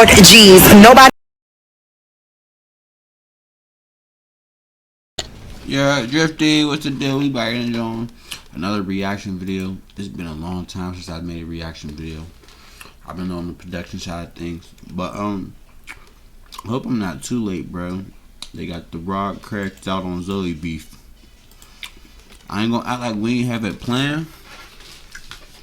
called G's. Nobody. Yeah, Drifty, what's the deal? We back in on another reaction video. It's been a long time since I've made a reaction video. I've been on the production side of things, but I hope I'm not too late, bro. They got the Rod cracked out on Zoe beef. I ain't gonna act like we ain't have it planned,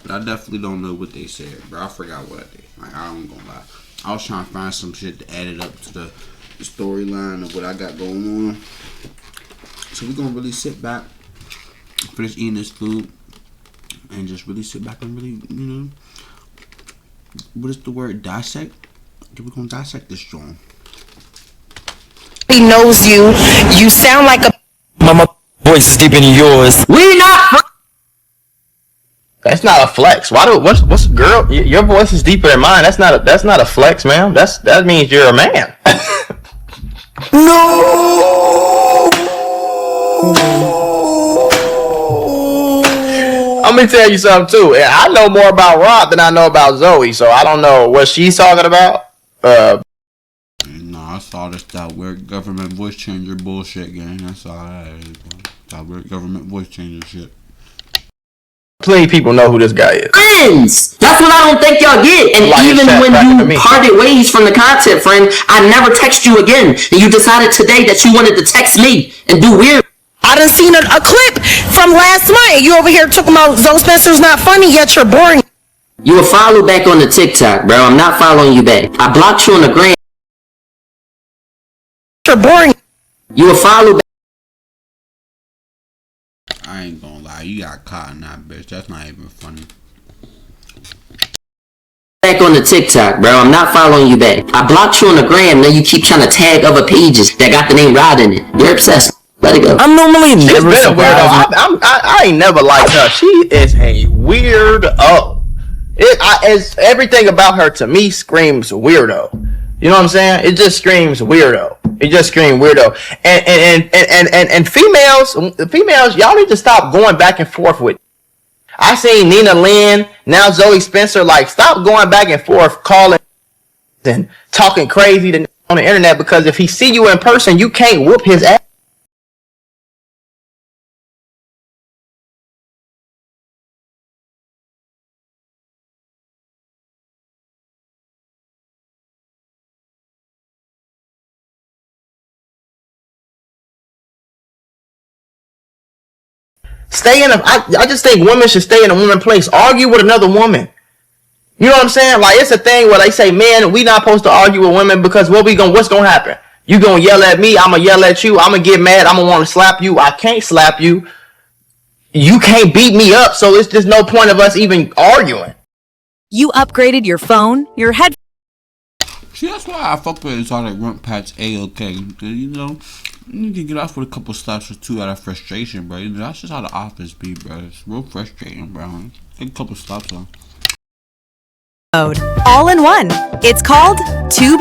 but I definitely don't know what they said, bro. I forgot what they. Like, I ain't gonna lie. I was trying to find some shit to add it up to the storyline of what I got going on. So we're gonna really sit back, finish eating this food, and just really sit back and really, you know, what is the word? Dissect? We're gonna dissect this joint. He knows you. You sound like a. My voice is deeper than yours. We not. That's not a flex. What's girl? Your voice is deeper than mine. That's not a flex, man. That means you're a man. No. I'm gonna tell you something too. I know more about Rod than I know about Zoe, so I don't know what she's talking about. I saw that weird government voice changer bullshit, gang. That's all that is, bro. That weird government voice changer shit. Plenty of people know who this guy is. Friends! That's what I don't think y'all get. And like even when you parted ways from the content, friend, I never text you again. And you decided today that you wanted to text me and do weird. I done seen a clip from last night. You over here talking about Zoe Spencer's not funny, yet you're boring. You will follow back on the TikTok, bro. I'm not following you back. I blocked you on the gram. You're boring. You will follow back. I ain't gonna lie, you got caught in that bitch. That's not even funny. Back on the TikTok, bro. I'm not following you back. I blocked you on the gram. Now you keep trying to tag other pages that got the name Rod in it. You're obsessed. Let it go. I'm normally never surprised. I ain't never liked her. She is a weirdo. It's everything about her to me screams weirdo. You know what I'm saying? It just screams weirdo. It just screams weirdo. And females, y'all need to stop going back and forth with. I seen Nina Lynn, now Zoe Spencer. Like, stop going back and forth, calling and talking crazy on the internet, because if he see you in person, you can't whoop his ass. I just think women should stay in a woman place. Argue with another woman. You know what I'm saying? Like, it's a thing where they say, man, we not supposed to argue with women because what's gonna happen? You gonna yell at me, I'm gonna yell at you, I'm gonna get mad, I'm gonna want to slap you. I can't slap you. You can't beat me up, so it's just no point of us even arguing. You upgraded your phone, your head. See, that's why I fuck with this all that rump patch A-OK. You know, you can get off with a couple slaps or two out of frustration, bro. You know, that's just how the office be, bro. It's real frustrating, bro. Take a couple slaps on. All in one. It's called Tube.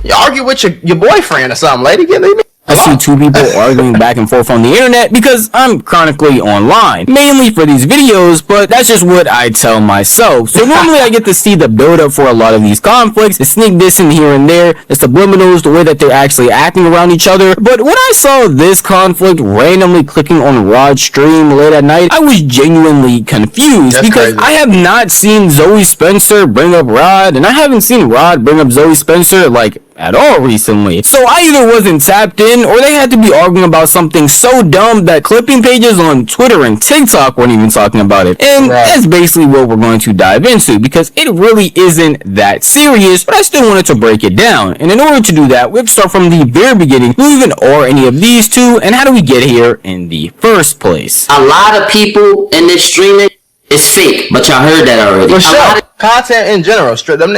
You argue with your boyfriend or something, lady. Leave me. I see two people arguing back and forth on the internet because I'm chronically online, mainly for these videos, but that's just what I tell myself. So normally I get to see the build-up for a lot of these conflicts, the sneak dissing here and there, the subliminals, the way that they're actually acting around each other. But when I saw this conflict randomly clicking on Rod's stream late at night, I was genuinely confused. That's because crazy. I have not seen Zoe Spencer bring up Rod, and I haven't seen Rod bring up Zoe Spencer, like, at all recently. So I either wasn't tapped in, or they had to be arguing about something so dumb that clipping pages on Twitter and TikTok weren't even talking about it. And that's basically what we're going to dive into, because it really isn't that serious, but I still wanted to break it down. And in order to do that, we have to start from the very beginning. Who even are any of these two, and how do we get here in the first place? A lot of people in this streaming is fake, but y'all heard that already. For sure. Content in general, straight them.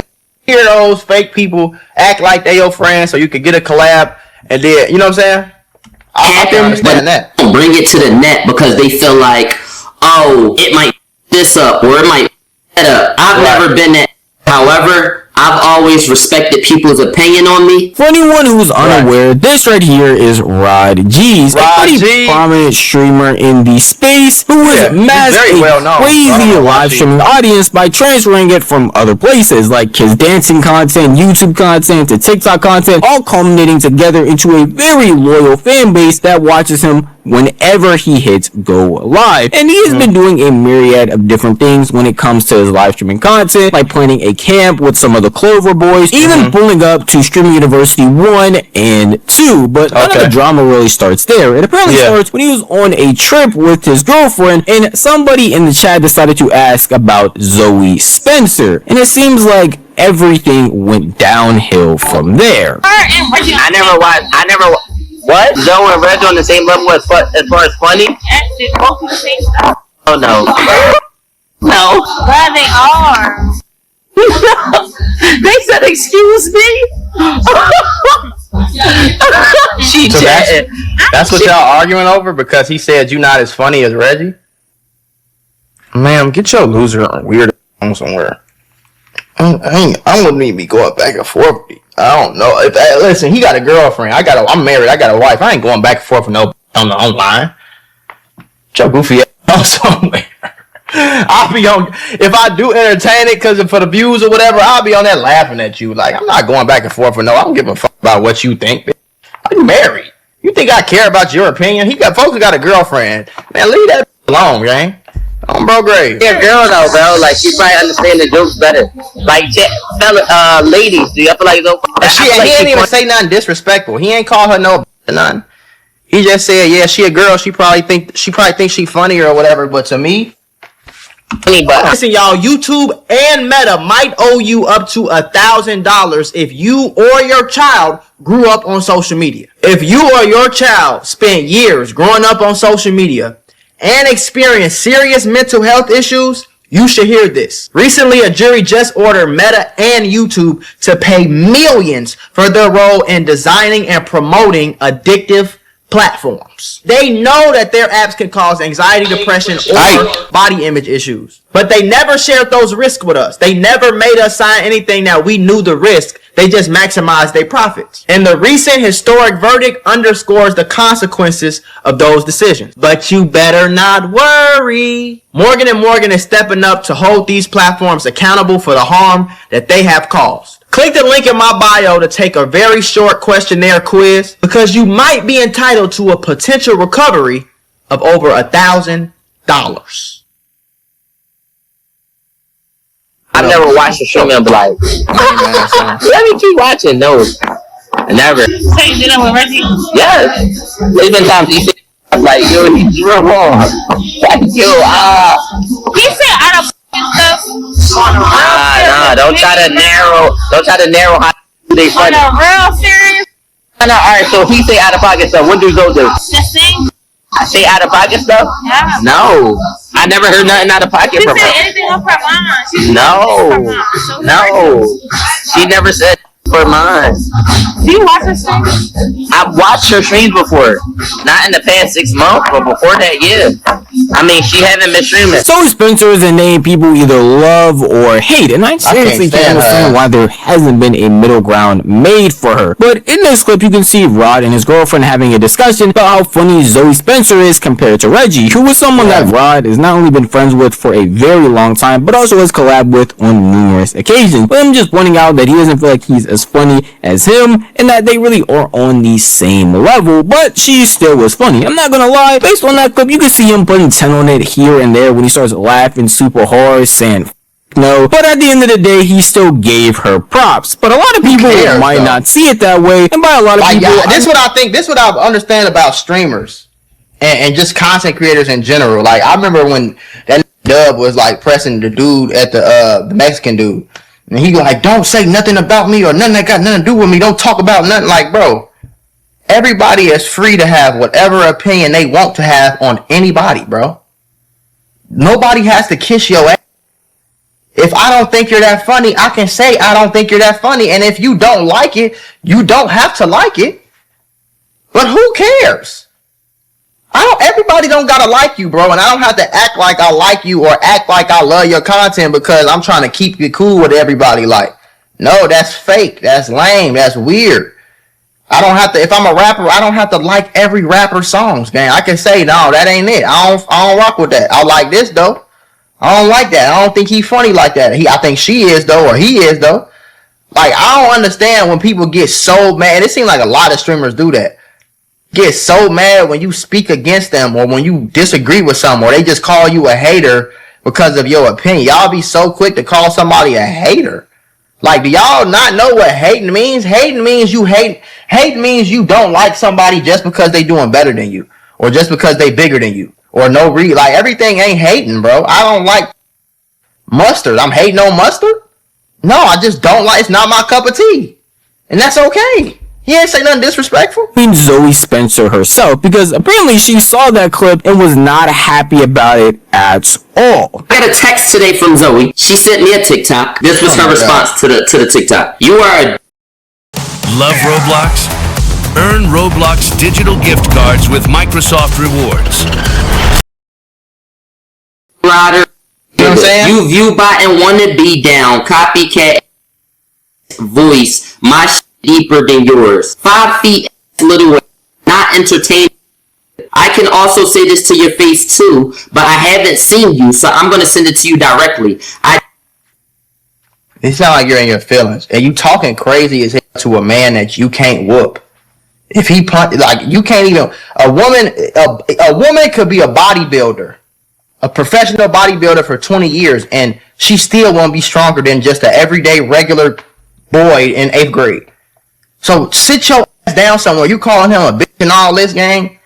Hear those fake people act like they your friends so you could get a collab, and then, you know what I'm saying? I can understand that. Bring it to the net because they feel like, oh, it might this up or it might that up. I've never been that. However, I've always respected people's opinion on me. For anyone who's unaware, this right here is Rod G's, a pretty prominent streamer in the space who has masked a crazy live streaming audience by transferring it from other places like his dancing content, YouTube content, to TikTok content, all culminating together into a very loyal fan base that watches him whenever he hits go live. And he has been doing a myriad of different things when it comes to his live streaming content, like planning a camp with some of the Clover Boys, even pulling up to Streaming University 1 and 2. But none of the drama really starts there. It apparently starts when he was on a trip with his girlfriend, and somebody in the chat decided to ask about Zoe Spencer. And it seems like everything went downhill from there. I never what? Zoe and Radu on the same level as far as funny? Oh no. No. Well, they are. They said, excuse me? So that's what y'all arguing over because he said you not as funny as Reggie? Ma'am, get your loser or weird on somewhere. I wouldn't even be going back and forth. I don't know. Listen, he got a girlfriend. I'm married. I got a wife. I ain't going back and forth with no on the online. Get your goofy ass somewhere. I'll be on, if I do entertain it because for the views or whatever, I'll be on that laughing at you. Like, I'm not going back and forth with no, I don't give a fuck about what you think. Are you married? You think I care about your opinion? Folks who got a girlfriend. Man, leave that alone, gang. On bro grade. Yeah, girl though, bro. Like, she probably understand the jokes better. Like, ladies, do you feel like though? He ain't even say nothing disrespectful. He ain't call her no nothing. He just said, yeah, she a girl. She probably thinks she funny or whatever. But to me, listen, y'all, YouTube and Meta might owe you up to $1,000 if you or your child grew up on social media. If you or your child spent years growing up on social media and experienced serious mental health issues, you should hear this. Recently, a jury just ordered Meta and YouTube to pay millions for their role in designing and promoting addictive platforms. They know that their apps can cause anxiety, depression, or body image issues. But they never shared those risks with us. They never made us sign anything that we knew the risk. They just maximized their profits. And the recent historic verdict underscores the consequences of those decisions. But you better not worry. Morgan & Morgan is stepping up to hold these platforms accountable for the harm that they have caused. Click the link in my bio to take a very short questionnaire quiz because you might be entitled to a potential recovery of over $1,000. I've never watched a show and be like, let me keep watching. No, never. So you did it with Reggie? Yes. There's been times he said, like, yo, he's wrong. He said out of stuff. Nah, don't try to narrow how they funny. On a real serious? Nah, alright, so he say out of pocket stuff. What do Zoe do? Just sing? I say out of pocket stuff? Yeah. No. I never heard nothing out of pocket She from said her. anything off her mind. No. She never said for mine. Do you watch her stream? I've watched her streams before. Not in the past 6 months, but before that, yeah. I mean, she haven't been streaming. Zoe Spencer is a name people either love or hate, and I seriously can't understand why there hasn't been a middle ground made for her. But in this clip, you can see Rod and his girlfriend having a discussion about how funny Zoe Spencer is compared to Reggie, who is someone that Rod has not only been friends with for a very long time, but also has collabed with on numerous occasions. But I'm just pointing out that he doesn't feel like he's as funny as him, and that they really are on the same level, but she still was funny. I'm not gonna lie, based on that clip, you can see him putting 10 on it here and there when he starts laughing super hard, saying no, but at the end of the day, he still gave her props. But a lot of people might not see it that way, and by a lot of people, this is what I think. This is what I understand about streamers and just content creators in general. Like, I remember when that Dub was like pressing the dude at the Mexican dude, and he like, don't say nothing about me or nothing that got nothing to do with me. Don't talk about nothing. Like, bro, everybody is free to have whatever opinion they want to have on anybody, bro. Nobody has to kiss your ass. If I don't think you're that funny, I can say I don't think you're that funny. And if you don't like it, you don't have to like it. But who cares? Everybody don't gotta like you, bro. And I don't have to act like I like you or act like I love your content because I'm trying to keep it cool with everybody. Like, No, that's fake. That's lame. That's weird. I don't have to. If I'm a rapper, I don't have to like every rapper songs, gang. I can say no, that ain't it. I don't rock with that. I like this though. I don't like that. I don't think he's funny like that. I think she is though, or he is though. Like, I don't understand when people get so mad. It seems like a lot of streamers do that. Get so mad when you speak against them, or when you disagree with someone, or they just call you a hater because of your opinion. Y'all be so quick to call somebody a hater. Like, do y'all not know what hating means? Hating means you hate. Hate means you don't like somebody just because they doing better than you, or just because they bigger than you, or no reason. Like, everything ain't hating, bro. I don't like mustard. I'm hating on mustard? No, I just don't like. It's not my cup of tea, and that's okay. He ain't say nothing disrespectful. I mean, Zoe Spencer herself, because apparently she saw that clip and was not happy about it at all. I got a text today from Zoe. She sent me a TikTok. This was her response to the TikTok. You are a Love Roblox? Earn Roblox digital gift cards with Microsoft Rewards. rider. You know what I'm saying? You view bot and wanna be down. Copycat voice. My deeper than yours. 5 feet little way. Not entertaining. I can also say this to your face too, but I haven't seen you, so I'm gonna send it to you directly. It sound like you're in your feelings, and you talking crazy as hell to a man that you can't whoop. If he punch, like, you can't even. A woman could be a bodybuilder, a professional bodybuilder for 20 years, and she still won't be stronger than just an everyday regular boy in 8th grade. So sit your ass down somewhere. You calling him a bitch and all this, gang?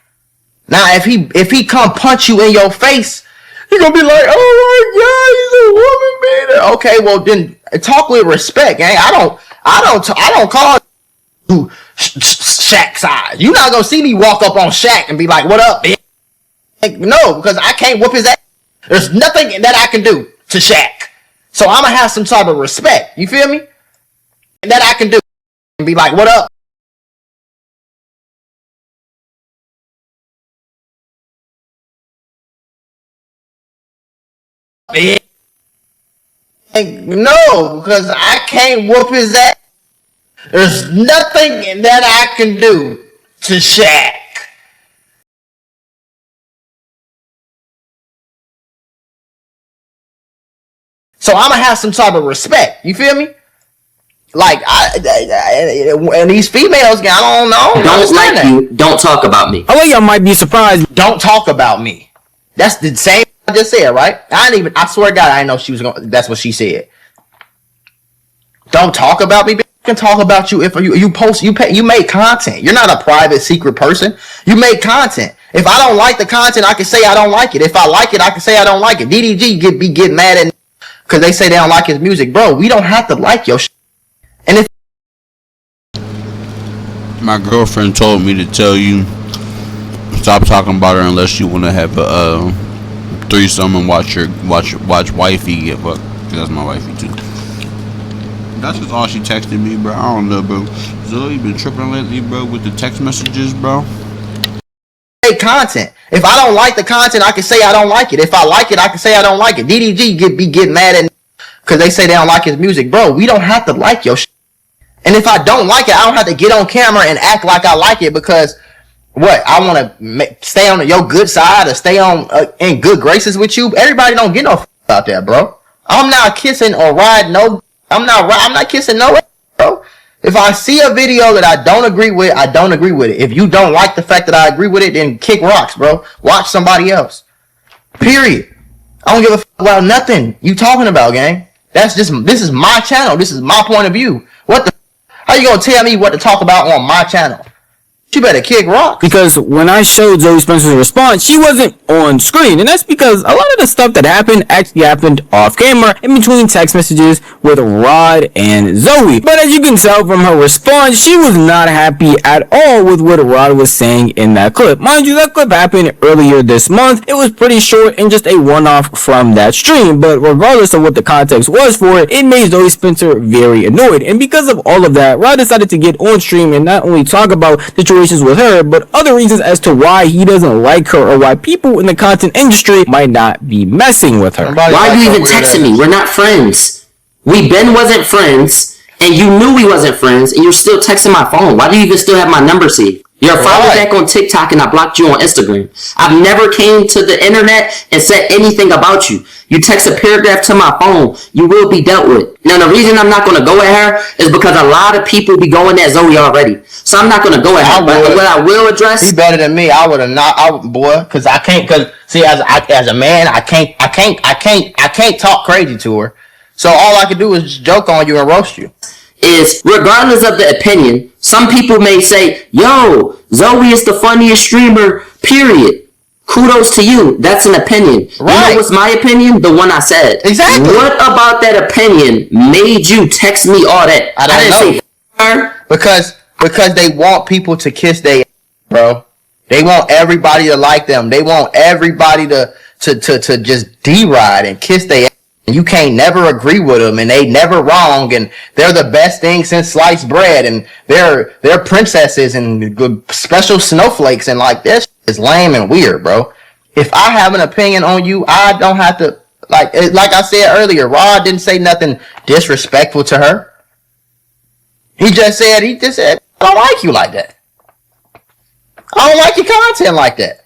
Now, if he come punch you in your face, you're gonna be like, oh my God, he's a woman beater. Okay, well then talk with respect, gang. I don't call you Shaq size. You're not gonna see me walk up on Shaq and be like, what up, bitch? Like, no, because I can't whoop his ass. There's nothing that I can do to Shaq. So I'm gonna have some type of respect. You feel me? That I can do and be like, what up? No, because I can't whoop his ass. There's nothing that I can do to Shaq. So I'm gonna have some type of respect. You feel me? Like, and these females, I don't know. don't like you. Don't talk about me. I think y'all might be surprised. Don't talk about me. That's the same I just said, right? I swear to God, I didn't know she was going. That's what she said. Don't talk about me. I can talk about you if you post. You make content. You're not a private, secret person. You make content. If I don't like the content, I can say I don't like it. If I like it, I can say I don't like it. DDG be getting mad at because they say they don't like his music, bro. We don't have to like your shit. And if my girlfriend told me to tell you, stop talking about her unless you want to have a threesome and watch wifey get fucked. That's my wifey too. That's just all she texted me, bro. I don't know, bro. Zoe been tripping lately, bro, with the text messages, bro. make content. If I don't like the content, I can say I don't like it. If I like it, I can say I don't like it. DDG be getting mad at because they say they don't like his music, bro. We don't have to like your shit. And if I don't like it, I don't have to get on camera and act like I like it because what? I want to stay on your good side or stay on in good graces with you. Everybody don't get no out there, bro. I'm not kissing or riding no. I'm not kissing no, bro. If I see a video that I don't agree with, I don't agree with it. If you don't like the fact that I agree with it, then kick rocks, bro. Watch somebody else. Period. I don't give a fuck about nothing you talking about, gang. This is my channel. This is my point of view. How you gonna tell me what to talk about on my channel? You better kick rocks. Because when I showed Zoe Spencer's response, she wasn't on screen. And that's because a lot of the stuff that happened actually happened off camera in between text messages with Rod and Zoe. But as you can tell from her response, she was not happy at all with what Rod was saying in that clip. Mind you, that clip happened earlier this month. It was pretty short and just a one-off from that stream. But regardless of what the context was for it, it made Zoe Spencer very annoyed. And because of all of that, Rod decided to get on stream and not only talk about situations with her, but other reasons as to why he doesn't like her or why people in the content industry might not be messing with her. Why are you even texting me? We're not friends. We wasn't friends. and you knew we wasn't friends, and you're still texting my phone. Why do you even still have my number saved? You're following back on TikTok, and I blocked you on Instagram. I've never came to the internet and said anything about you. You text a paragraph to my phone, you will be dealt with. Now, the reason I'm not going to go at her is because a lot of people be going at Zoe already. So I'm not going to go at her. But what I will address... He better than me. I would have not, boy, because I can't, because, see, as a man, I can't talk crazy to her. So all I can do is just joke on you and roast you. Is regardless of the opinion, some people may say, yo, Zoe is the funniest streamer, period. Kudos to you. That's an opinion. Right. You know what's my opinion? The one I said. Exactly. What about that opinion made you text me all that? I didn't say because they want people to kiss their ass, bro. They want everybody to like them. They want everybody to just D-ride and kiss their ass. You can't never agree with them, and they never wrong, and they're the best thing since sliced bread, and they're princesses and good special snowflakes, and like this is lame and weird, bro. If I have an opinion on you, I don't have to like I said earlier. Rod didn't say nothing disrespectful to her. He just said I don't like you like that. I don't like your content like that.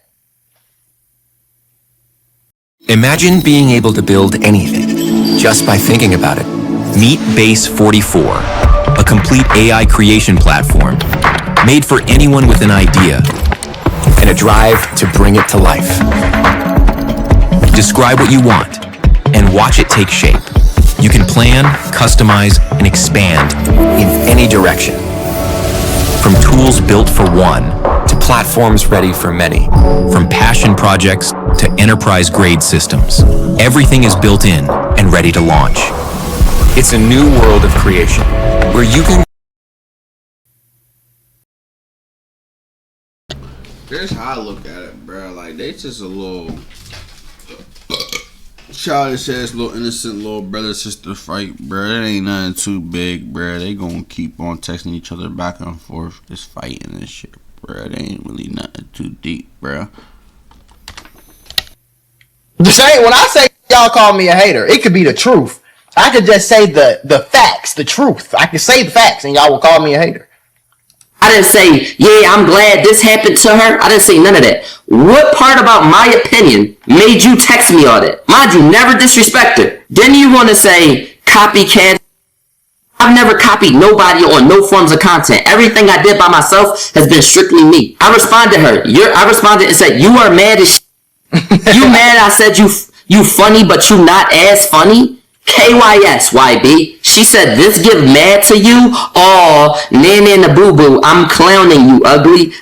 Imagine being able to build anything just by thinking about it. Meet Base 44, a complete AI creation platform made for anyone with an idea and a drive to bring it to life. Describe what you want and watch it take shape. You can plan, customize, and expand in any direction. From tools built for one to platforms ready for many. From passion projects to enterprise-grade systems. Everything is built in and ready to launch. It's a new world of creation where you can... Here's how I look at it, bro. Like, they just a little childish ass, little innocent little brother sister fight, bro. It ain't nothing too big, bro. They gonna keep on texting each other back and forth, just fighting and shit, bro. It ain't really nothing too deep, bro. When I say y'all call me a hater, it could be the truth. I could just say the facts, the truth. I could say the facts, and y'all will call me a hater. I didn't say, yeah, I'm glad this happened to her. I didn't say none of that. What part about my opinion made you text me all that? Mind you, never disrespect her. Then you want to say copycat. I've never copied nobody on no forms of content. Everything I did by myself has been strictly me. I responded to her. I responded and said, you are mad as shit. You mad I said you funny, but you not as funny? KYS, YB. She said, this give mad to you? Oh, nana the boo-boo. I'm clowning you, ugly.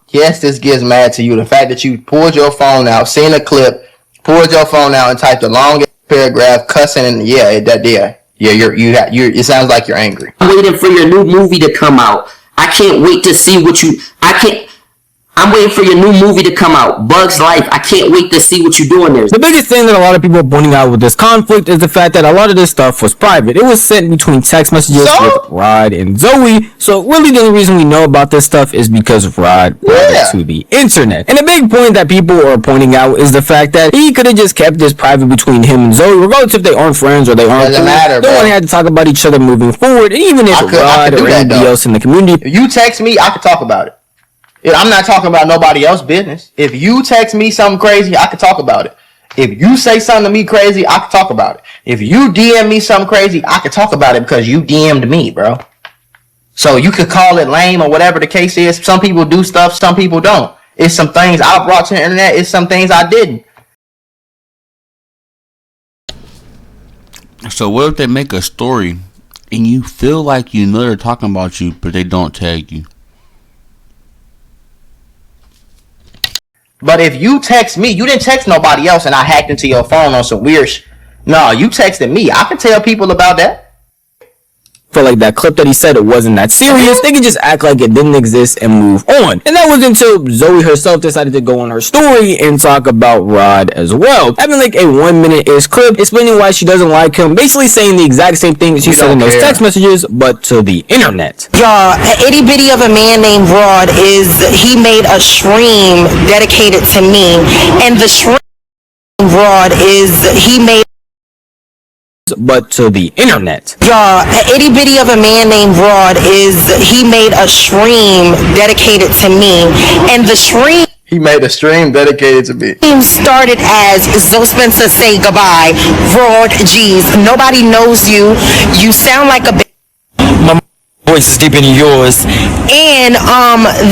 Yes, this gives mad to you. The fact that you pulled your phone out, seen a clip, pulled your phone out and typed a long paragraph, cussing, and it sounds like you're angry. I'm waiting for your new movie to come out. I can't wait to see I'm waiting for your new movie to come out, Bugs Life. I can't wait to see what you're doing there. The biggest thing that a lot of people are pointing out with this conflict is the fact that a lot of this stuff was private. It was sent between text messages with Rod and Zoe. So really the only reason we know about this stuff is because Rod brought it to the internet. And the big point that people are pointing out is the fact that he could have just kept this private between him and Zoe, regardless if they aren't friends or they aren't. Doesn't matter, no one had to talk about each other moving forward. And even if Rod or anybody else in the community, if you text me, I could talk about it. I'm not talking about nobody else's business. If you text me something crazy, I could talk about it. If you say something to me crazy, I could talk about it. If you DM me something crazy, I could talk about it because you DM'd me, bro. So you could call it lame or whatever the case is. Some people do stuff, some people don't. It's some things I brought to the internet. It's some things I didn't. So what if they make a story and you feel like you know they're talking about you, but they don't tag you? But if you text me, you didn't text nobody else and I hacked into your phone on some weird No, you texted me. I can tell people about that. For like that clip that he said it wasn't that serious, they could just act like it didn't exist and move on. And that was until Zoe herself decided to go on her story and talk about Rod as well, having like a 1 minute-ish clip explaining why she doesn't like him, basically saying the exact same thing that she said in those text messages, but to the internet. Y'all, itty bitty of a man named Rod he made a stream dedicated to me, and the stream Rod he made but to the internet. Y'all, an itty bitty of a man named Rod he made a stream dedicated to me, and the stream He made a stream dedicated to me. started as Zoe Spencer say goodbye. Rod, geez, nobody knows you. You sound like a My voice is deeper than yours. and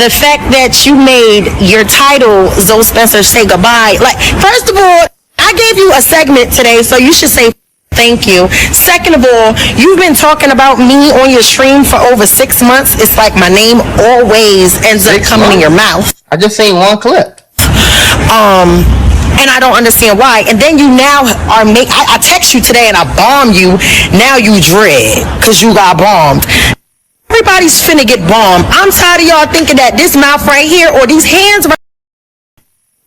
the fact that you made your title Zoe Spencer say goodbye. Like, first of all, I gave you a segment today, so you should say thank you. Second of all, you've been talking about me on your stream for over 6 months. It's like my name always ends up coming in your mouth. I just seen one clip. And I don't understand why. And then you now are I text you today and I bomb you. Now you dread because you got bombed. Everybody's finna get bombed. I'm tired of y'all thinking that this mouth right here or these hands right.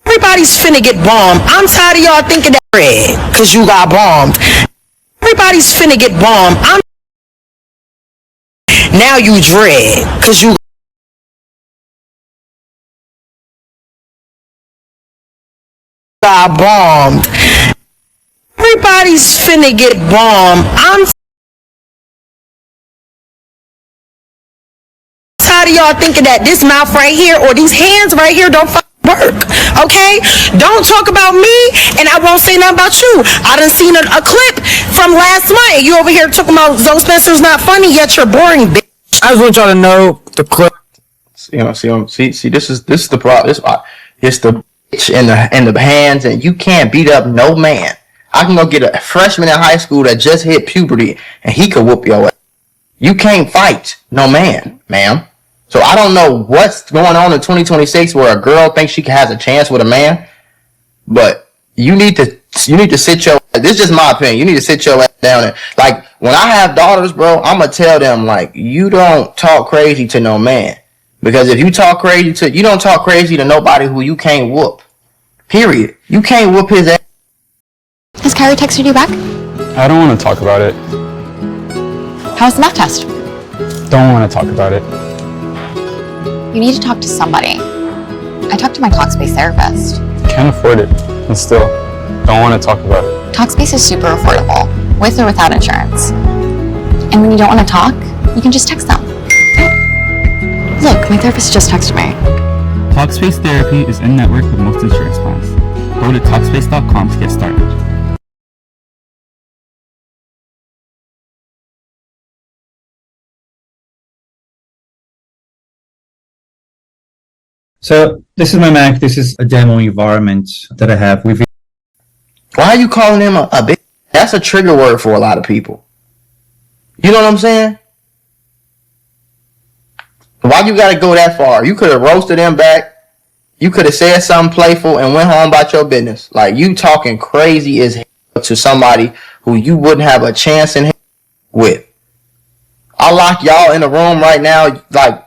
Everybody's finna get bombed. I'm tired of y'all thinking that dread because you got bombed. Everybody's finna get bombed. Now you dread because you got bombed. Everybody's finna get bombed. I'm tired of y'all thinking that this mouth right here or these hands right here don't work. Okay? Don't talk about me and I won't say nothing about you. I done seen a clip from last month. You over here talking about Zoe Spencer's not funny, yet you're boring, bitch. I just want y'all to know the clip. See, this is the problem. It's the bitch in the hands, and you can't beat up no man. I can go get a freshman in high school that just hit puberty, and he could whoop your ass. You can't fight no man, ma'am. So I don't know what's going on in 2026 where a girl thinks she has a chance with a man, but you need to sit your. This is just my opinion. You need to sit your ass down and, like, when I have daughters, bro, I'm gonna tell them, like, you don't talk crazy to no man, because if you talk crazy to, you don't talk crazy to nobody who you can't whoop. Period. You can't whoop his ass. Has Kyrie texted you back? I don't want to talk about it. How was the math test? Don't want to talk about it. You need to talk to somebody. I talked to my Talkspace therapist. Can't afford it. And still, don't want to talk about it. Talkspace is super affordable, with or without insurance. And when you don't want to talk, you can just text them. Look, my therapist just texted me. Talkspace Therapy is in network with most insurance plans. Go to Talkspace.com to get started. So this is my Mac. This is a demo environment that I have. Why are you calling him a bitch? That's a trigger word for a lot of people. You know what I'm saying? Why you gotta go that far? You could have roasted him back. You could have said something playful and went home about your business. Like, you talking crazy as hell to somebody who you wouldn't have a chance in hell with. I'll lock y'all in a room right now, like,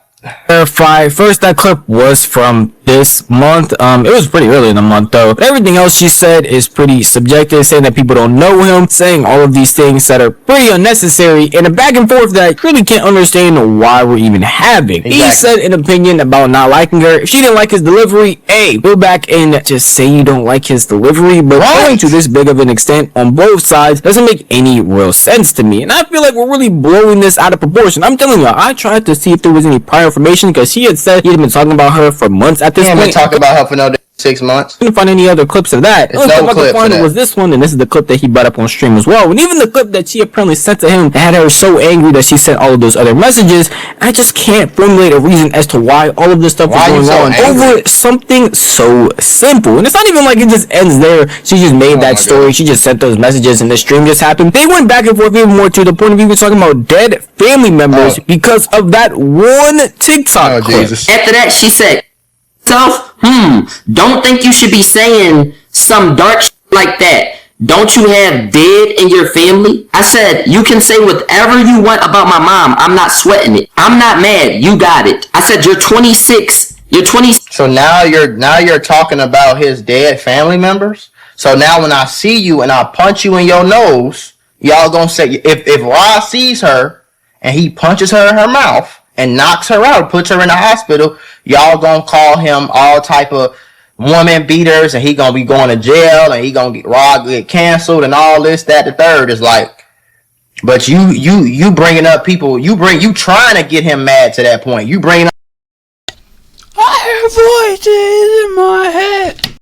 Verify. First, that clip was from this month. It was pretty early in the month though. But everything else she said is pretty subjective, saying that people don't know him, saying all of these things that are pretty unnecessary, and a back and forth that I really can't understand why we're even having. Exactly. He said an opinion about not liking her. If she didn't like his delivery, hey, go back and just say you don't like his delivery, but going to this big of an extent on both sides doesn't make any real sense to me. And I feel like we're really blowing this out of proportion. I'm telling you, I tried to see if there was any prior information, because she had said he had been talking about her for months at this point. Been talking about her for no 6 months. I couldn't find any other clips of that. The only clip I could find was this one, and this is the clip that he brought up on stream as well. And even the clip that she apparently sent to him had her so angry that she sent all of those other messages. I just can't formulate a reason as to why all of this stuff is going on over something so simple. And it's not even like it just ends there. She just made that story. She just sent those messages, and the stream just happened. They went back and forth even more to the point of even talking about dead family members because of that one TikTok clip. After that, she said, don't think you should be saying some dark shit like that. Don't you have dead in your family? I said, you can say whatever you want about my mom. I'm not sweating it. I'm not mad. You got it. I said, you're 26. You're 20. So now you're talking about his dead family members? So now when I see you and I punch you in your nose, y'all gonna say, if Rod sees her and he punches her in her mouth and knocks her out, puts her in the hospital, y'all gonna call him all type of woman beaters, and he gonna be going to jail, and he gonna get Rod get canceled, and all this, that, the third. Is like, But you bringing up people. You trying to get him mad to that point. You bringing I have voices in my head.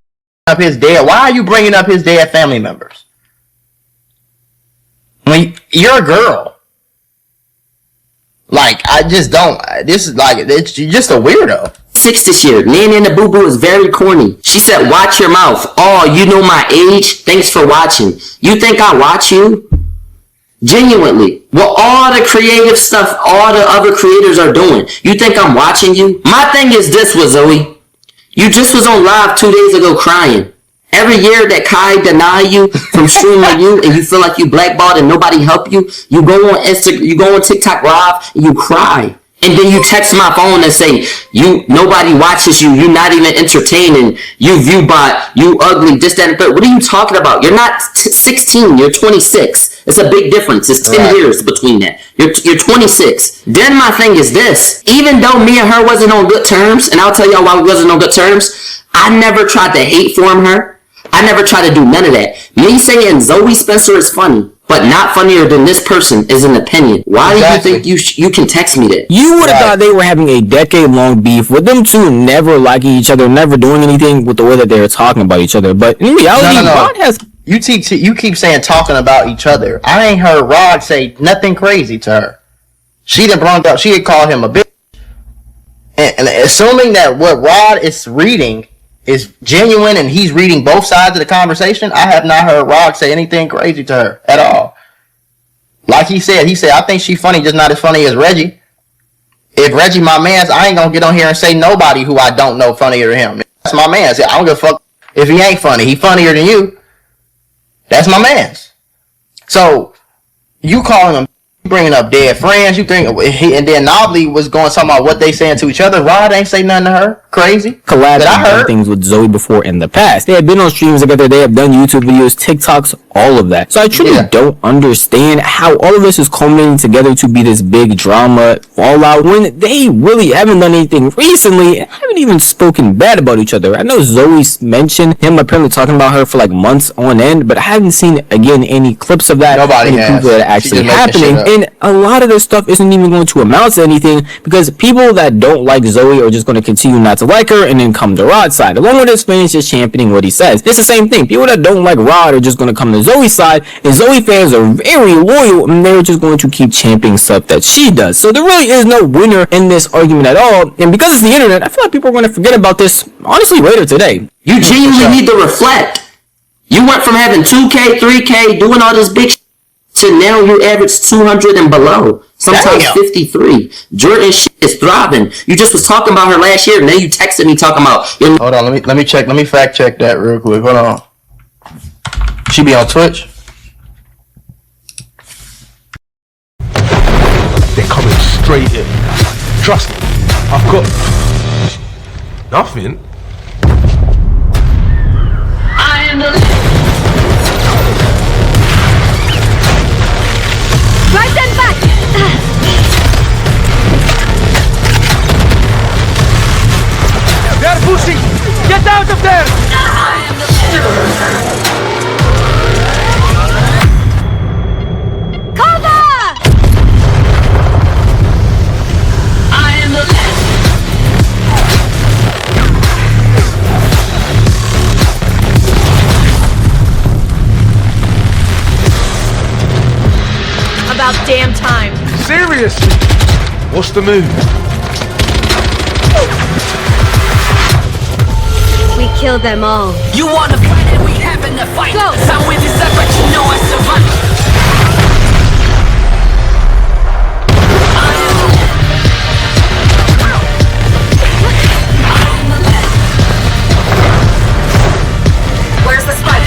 up his dead. Why are you bringing up his dead family members? I mean, you're a girl. Like, I just don't. This is like, you're just a weirdo. 6 this year. Nana and the Boo Boo is very corny. She said, watch your mouth. Oh, you know my age? Thanks for watching. You think I watch you? Genuinely. Well, all the creative stuff all the other creators are doing. You think I'm watching you? My thing is this with Zoe. You just was on live 2 days ago crying. Every year that Kai deny you from streaming you and you feel like you blackballed and nobody helped you, you go on Instagram, you go on TikTok live and you cry. And then you text my phone and say, nobody watches you, you're not even entertaining, you view bot, you ugly, this, that, and third. What are you talking about? You're not 16, you're 26. It's a big difference. It's 10 years between that. You're 26. Then my thing is this. Even though me and her wasn't on good terms, and I'll tell y'all why we wasn't on good terms, I never tried to hate form her. I never tried to do none of that. Me saying Zoe Spencer is funny, but not funnier than this person is an opinion. Why do you think you can text me that? You would have thought they were having a decade-long beef with them two never liking each other, never doing anything with the way that they were talking about each other. But in reality, Rod has... You keep saying talking about each other. I ain't heard Rod say nothing crazy to her. She done brought up, she had called him a bitch. And assuming that what Rod is reading is genuine and he's reading both sides of the conversation, I have not heard Rod say anything crazy to her at all. Like he said, I think she's funny, just not as funny as Reggie. If Reggie my mans, I ain't gonna get on here and say nobody who I don't know funnier than him. That's my mans. I don't give a fuck if he ain't funny. He funnier than you. That's my mans. So you calling him, bringing up dead friends, you think, and then Nobly was going talking about what they saying to each other. Rod ain't say nothing to her. Crazy. Collabs and done things with Zoe before in the past. They have been on streams together. They have done YouTube videos, TikToks, all of that. So I truly don't understand how all of this is culminating together to be this big drama fallout when they really haven't done anything recently and haven't even spoken bad about each other. I know Zoe mentioned him apparently talking about her for like months on end, but I haven't seen again any clips of that. Nobody any has. proof of that actually happening. And a lot of this stuff isn't even going to amount to anything because people that don't like Zoe are just going to continue not to like her and then come to Rod's side, along with his fans just championing what he says. It's the same thing. People that don't like Rod are just going to come to Zoe's side, and Zoe fans are very loyal and they're just going to keep championing stuff that she does. So there really is no winner in this argument at all, and because it's the internet, I feel like people are going to forget about this honestly later today. You genuinely need to reflect. You went from having 2K, 3K, doing all this big shit, to now you average 200 and below. Sometimes 53. Jordan shit is thriving. You just was talking about her last year, and then you texted me talking about. Hold on, let me fact check that real quick. Hold on. She be on Twitch. They're coming straight in. Trust me, I've got nothing. I am the Drive them back! They're pushing! Get out of there! Cover! I am the About damn time. Seriously? What's the move? We killed them all. You wanna fight and we happen to fight. Go. Some with this but you know I survive. Where's the spike?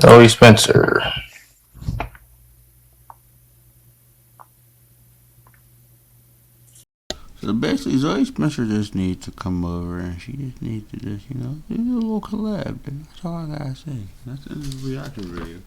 Zoe Spencer. So basically, Zoe Spencer just needs to come over and she just needs to just, do a little collab. That's all I gotta say. That's the reaction video.